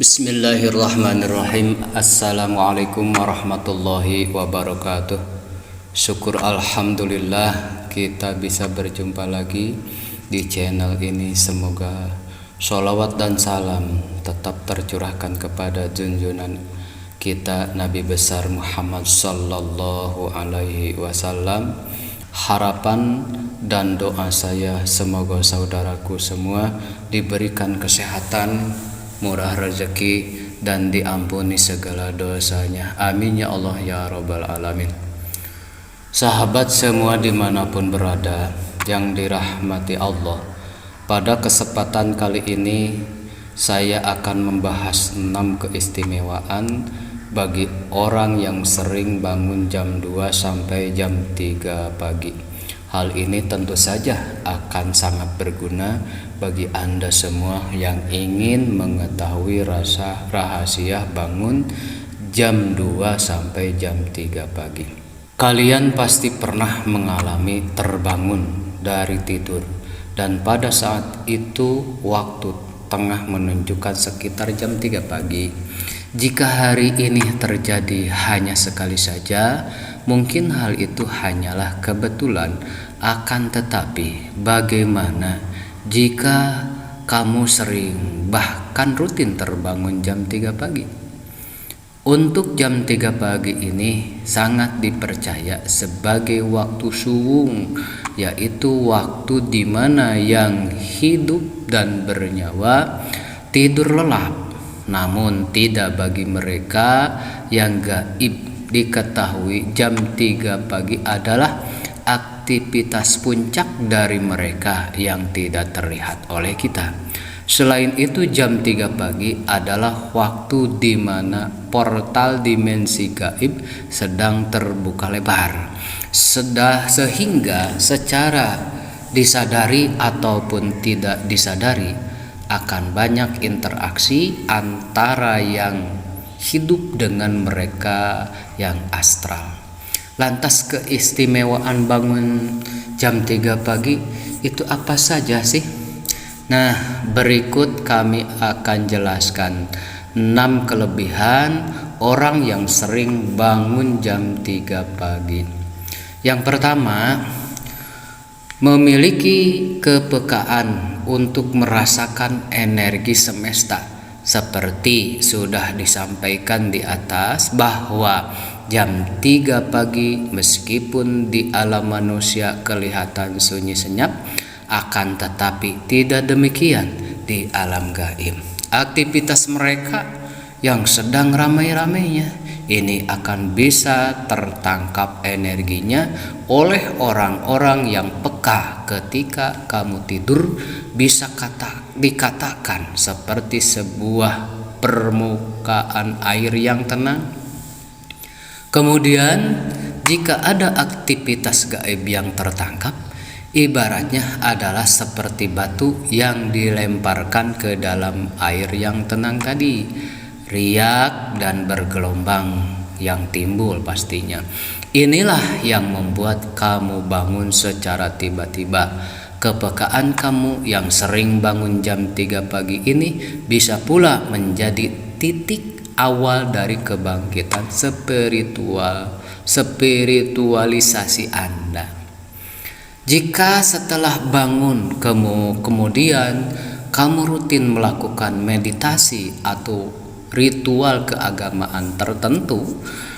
Bismillahirrahmanirrahim. Assalamualaikum warahmatullahi wabarakatuh. Syukur alhamdulillah kita bisa berjumpa lagi di channel ini. Semoga sholawat dan salam tetap tercurahkan kepada junjungan kita Nabi besar Muhammad sallallahu alaihi wasallam. Harapan dan doa saya semoga saudaraku semua diberikan kesehatan, murah rezeki, dan diampuni segala dosanya. Amin ya Allah ya Rabbal Alamin. Sahabat semua dimanapun berada yang dirahmati Allah, pada kesempatan kali ini saya akan membahas 6 keistimewaan bagi orang yang sering bangun jam 2 sampai jam 3 pagi. Hal ini tentu saja akan sangat berguna bagi Anda semua yang ingin mengetahui rahasia bangun jam 2 sampai jam 3 pagi. Kalian pasti pernah mengalami terbangun dari tidur, dan pada saat itu waktu tengah menunjukkan sekitar jam 3 pagi. Jika hari ini terjadi hanya sekali saja, mungkin hal itu hanyalah kebetulan. Akan tetapi, bagaimana jika kamu sering bahkan rutin terbangun jam 3 pagi? Untuk jam 3 pagi ini sangat dipercaya sebagai waktu suwung, yaitu waktu di mana yang hidup dan bernyawa tidur lelap. Namun tidak bagi mereka yang gaib. Diketahui jam 3 pagi adalah aktivitas puncak dari mereka yang tidak terlihat oleh kita. Selain itu, jam 3 pagi adalah waktu di mana portal dimensi gaib sedang terbuka lebar, sehingga secara disadari ataupun tidak disadari akan banyak interaksi antara yang hidup dengan mereka yang astral. Lantas keistimewaan bangun jam 3 pagi itu apa saja sih? Nah, berikut kami akan jelaskan 6 kelebihan orang yang sering bangun jam 3 pagi. Yang pertama, memiliki kepekaan untuk merasakan energi semesta. Seperti sudah disampaikan di atas bahwa jam 3 pagi meskipun di alam manusia kelihatan sunyi senyap, akan tetapi tidak demikian di alam gaib. Aktivitas mereka yang sedang ramai-ramainya ini akan bisa tertangkap energinya oleh orang-orang yang peka. Ketika kamu tidur, bisa dikatakan seperti sebuah permukaan air yang tenang. Kemudian, jika ada aktivitas gaib yang tertangkap, ibaratnya adalah seperti batu yang dilemparkan ke dalam air yang tenang tadi. Riak dan bergelombang yang timbul pastinya. Inilah yang membuat kamu bangun secara tiba-tiba. Kepekaan kamu yang sering bangun jam 3 pagi ini bisa pula menjadi titik awal dari kebangkitan spiritualisasi Anda. Jika setelah bangun kemudian kamu rutin melakukan meditasi atau ritual keagamaan tertentu,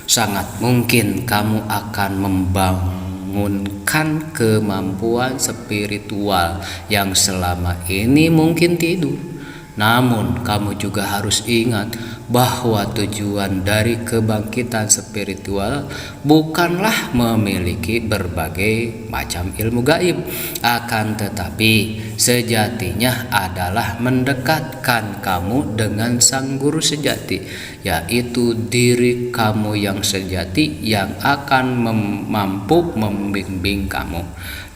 sangat mungkin kamu akan membangunkan kemampuan spiritual yang selama ini mungkin tidur. Namun kamu juga harus ingat bahwa tujuan dari kebangkitan spiritual bukanlah memiliki berbagai macam ilmu gaib, akan tetapi sejatinya adalah mendekatkan kamu dengan sang guru sejati, yaitu diri kamu yang sejati yang akan mampu membimbing kamu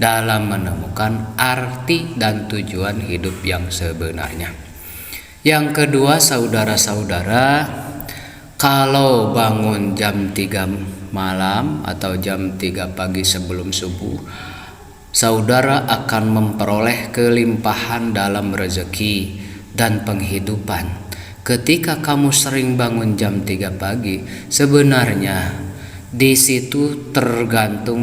dalam menemukan arti dan tujuan hidup yang sebenarnya. Yang kedua, saudara-saudara, kalau bangun jam 3 malam atau jam 3 pagi sebelum subuh, saudara akan memperoleh kelimpahan dalam rezeki dan penghidupan. Ketika kamu sering bangun jam 3 pagi, sebenarnya di situ tergantung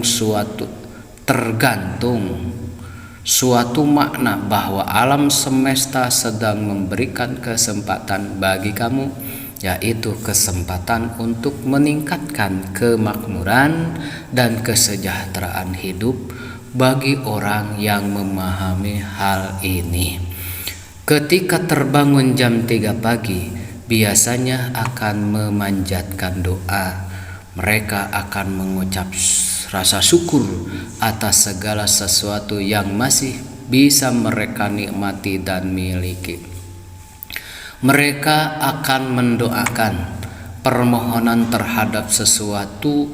suatu makna bahwa alam semesta sedang memberikan kesempatan bagi kamu, yaitu kesempatan untuk meningkatkan kemakmuran dan kesejahteraan hidup bagi orang yang memahami hal ini. Ketika terbangun jam 3 pagi, biasanya akan memanjatkan doa. Mereka akan mengucap rasa syukur atas segala sesuatu yang masih bisa mereka nikmati dan miliki. Mereka akan mendoakan permohonan terhadap sesuatu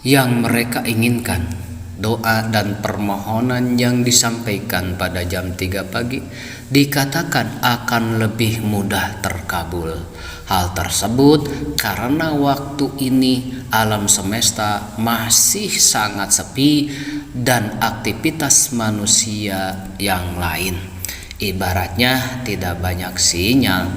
yang mereka inginkan. Doa dan permohonan yang disampaikan pada jam 3 pagi dikatakan akan lebih mudah terkabul. Hal tersebut karena waktu ini alam semesta masih sangat sepi dan aktivitas manusia yang lain. Ibaratnya tidak banyak sinyal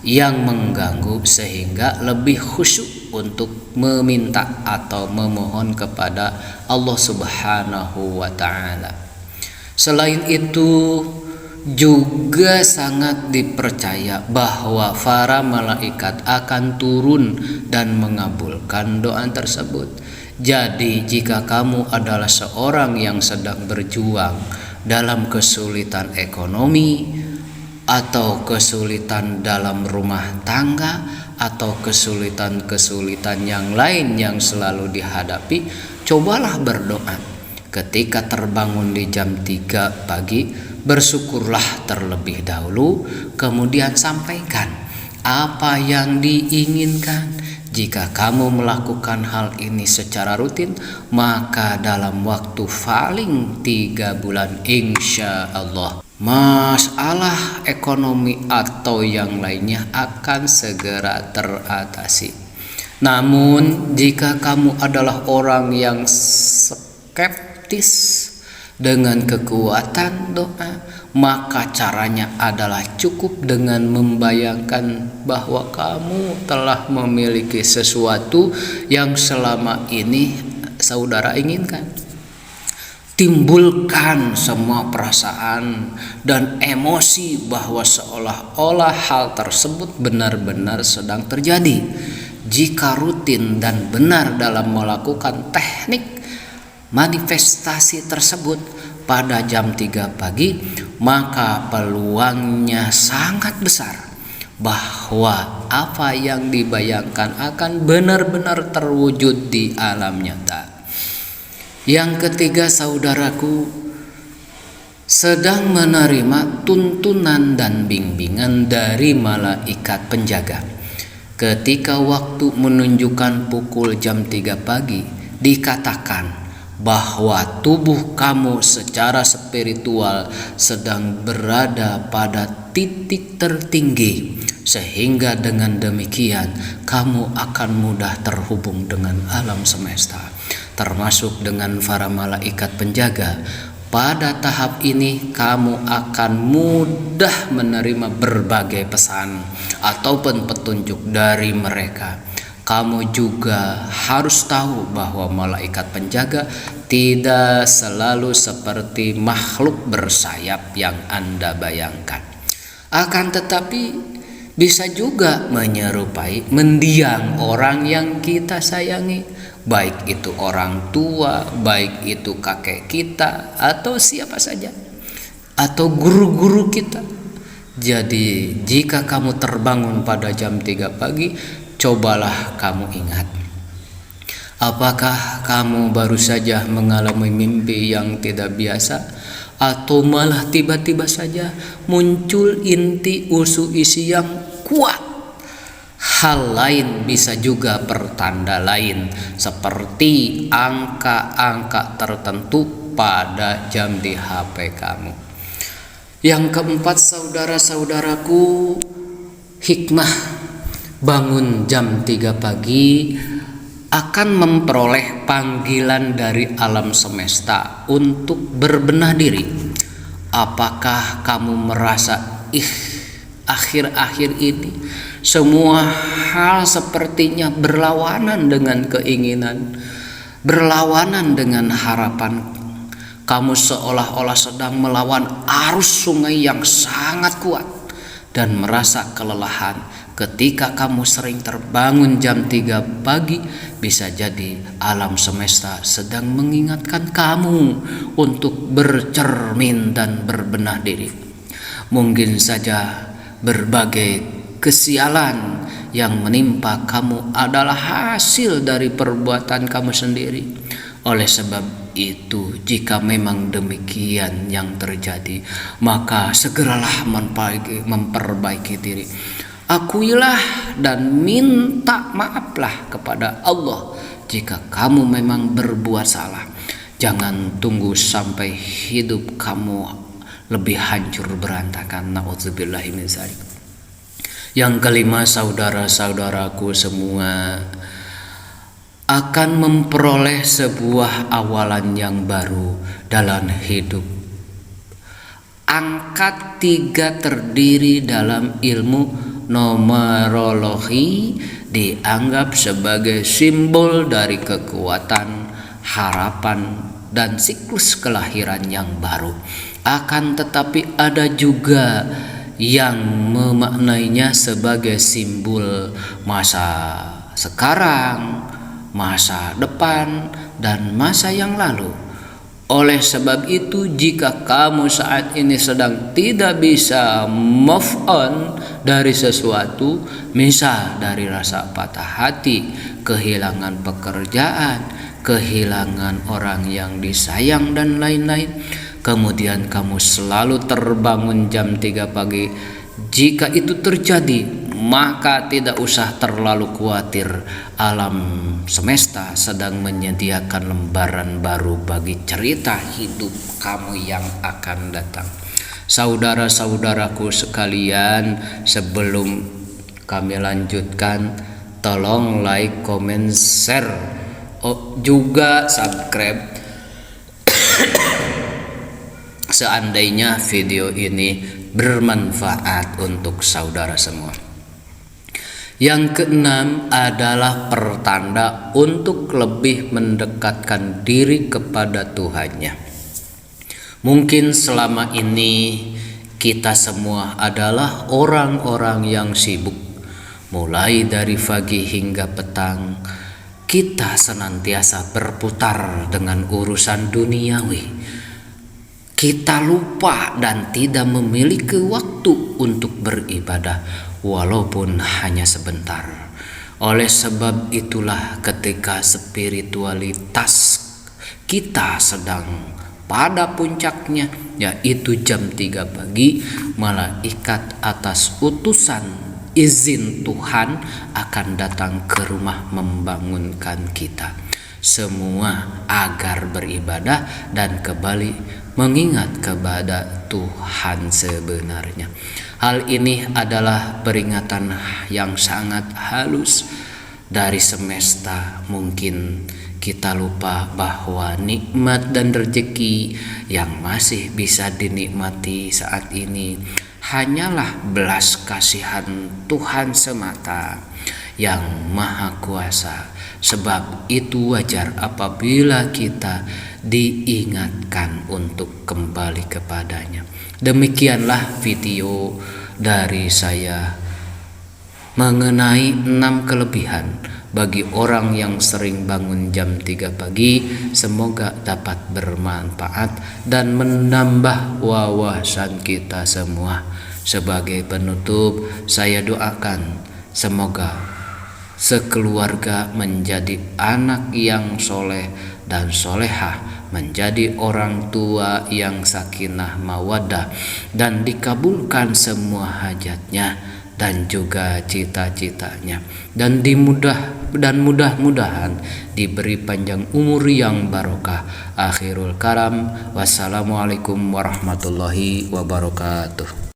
yang mengganggu sehingga lebih khusyuk untuk meminta atau memohon kepada Allah Subhanahu wa Ta'ala. Selain itu juga sangat dipercaya bahwa para malaikat akan turun dan mengabulkan doa tersebut. Jadi jika kamu adalah seorang yang sedang berjuang dalam kesulitan ekonomi atau kesulitan dalam rumah tangga atau kesulitan-kesulitan yang lain yang selalu dihadapi, cobalah berdoa. Ketika terbangun di jam 3 pagi, bersyukurlah terlebih dahulu, kemudian sampaikan apa yang diinginkan. Jika kamu melakukan hal ini secara rutin, maka dalam waktu paling 3 bulan insya Allah masalah ekonomi atau yang lainnya akan segera teratasi. Namun jika kamu adalah orang yang skeptis dengan kekuatan doa, maka caranya adalah cukup dengan membayangkan bahwa kamu telah memiliki sesuatu yang selama ini saudara inginkan. Timbulkan semua perasaan dan emosi bahwa seolah-olah hal tersebut benar-benar sedang terjadi. Jika rutin dan benar dalam melakukan teknik manifestasi tersebut pada jam 3 pagi, maka peluangnya sangat besar bahwa apa yang dibayangkan akan benar-benar terwujud di alam nyata. Yang ketiga, saudaraku, sedang menerima tuntunan dan bimbingan dari malaikat penjaga. Ketika waktu menunjukkan pukul jam 3 pagi, dikatakan bahwa tubuh kamu secara spiritual sedang berada pada titik tertinggi, sehingga dengan demikian kamu akan mudah terhubung dengan alam semesta, termasuk dengan para malaikat penjaga. Pada tahap ini kamu akan mudah menerima berbagai pesan ataupun petunjuk dari mereka. Kamu juga harus tahu bahwa malaikat penjaga tidak selalu seperti makhluk bersayap yang Anda bayangkan. Akan tetapi bisa juga menyerupai mendiang orang yang kita sayangi, baik itu orang tua, baik itu kakek kita, atau siapa saja, atau guru-guru kita. Jadi jika kamu terbangun pada jam 3 pagi, cobalah kamu ingat, apakah kamu baru saja mengalami mimpi yang tidak biasa, atau malah tiba-tiba saja muncul inti usu isi yang kuat. Hal lain bisa juga pertanda lain, seperti angka-angka tertentu pada jam di HP kamu. Yang keempat, saudara-saudaraku, hikmah bangun jam 3 pagi akan memperoleh panggilan dari alam semesta untuk berbenah diri. Apakah kamu merasa akhir-akhir ini semua hal sepertinya berlawanan dengan keinginan, berlawanan dengan harapan. Kamu seolah-olah sedang melawan arus sungai yang sangat kuat dan merasa kelelahan. Ketika kamu sering terbangun jam 3 pagi, bisa jadi alam semesta sedang mengingatkan kamu untuk bercermin dan berbenah diri. Mungkin saja berbagai kesialan yang menimpa kamu adalah hasil dari perbuatan kamu sendiri. Oleh sebab itu, jika memang demikian yang terjadi, maka segeralah memperbaiki diri. Akuilah dan minta maaflah kepada Allah jika kamu memang berbuat salah. Jangan tunggu sampai hidup kamu lebih hancur berantakan. Na'udzubillahi min dzalik. Yang kelima, saudara-saudaraku semua akan memperoleh sebuah awalan yang baru dalam hidup. Angka 3 terdiri dalam ilmu numerologi dianggap sebagai simbol dari kekuatan, harapan, dan siklus kelahiran yang baru. Akan tetapi ada juga yang memaknainya sebagai simbol masa sekarang, masa depan, dan masa yang lalu. Oleh sebab itu, jika kamu saat ini sedang tidak bisa move on dari sesuatu, misal dari rasa patah hati, kehilangan pekerjaan, kehilangan orang yang disayang, dan lain-lain, kemudian kamu selalu terbangun jam 3 pagi, jika itu terjadi, maka tidak usah terlalu khawatir. Alam semesta sedang menyediakan lembaran baru bagi cerita hidup kamu yang akan datang. Saudara-saudaraku sekalian, sebelum kami lanjutkan, tolong like, comment, share, juga subscribe seandainya video ini bermanfaat untuk saudara semua. Yang keenam adalah pertanda untuk lebih mendekatkan diri kepada Tuhannya. Mungkin selama ini kita semua adalah orang-orang yang sibuk. Mulai dari pagi hingga petang, kita senantiasa berputar dengan urusan duniawi. Kita lupa dan tidak memiliki waktu untuk beribadah, walaupun hanya sebentar. Oleh sebab itulah, ketika spiritualitas kita sedang pada puncaknya, yaitu jam 3 pagi, malaikat atas utusan izin Tuhan akan datang ke rumah membangunkan kita semua agar beribadah dan kembali mengingat kepada Tuhan sebenarnya. Hal ini adalah peringatan yang sangat halus dari semesta. Mungkin kita lupa bahwa nikmat dan rezeki yang masih bisa dinikmati saat ini hanyalah belas kasihan Tuhan semata yang Maha Kuasa. Sebab itu wajar apabila kita diingatkan untuk kembali kepadanya. Demikianlah video dari saya mengenai 6 kelebihan bagi orang yang sering bangun jam 3 pagi. Semoga dapat bermanfaat dan menambah wawasan kita semua. Sebagai penutup, saya doakan semoga sekeluarga menjadi anak yang soleh dan solehah, menjadi orang tua yang sakinah mawaddah, dan dikabulkan semua hajatnya dan juga cita-citanya, dan mudah-mudahan diberi panjang umur yang barokah. Akhirul kalam, wassalamualaikum warahmatullahi wabarakatuh.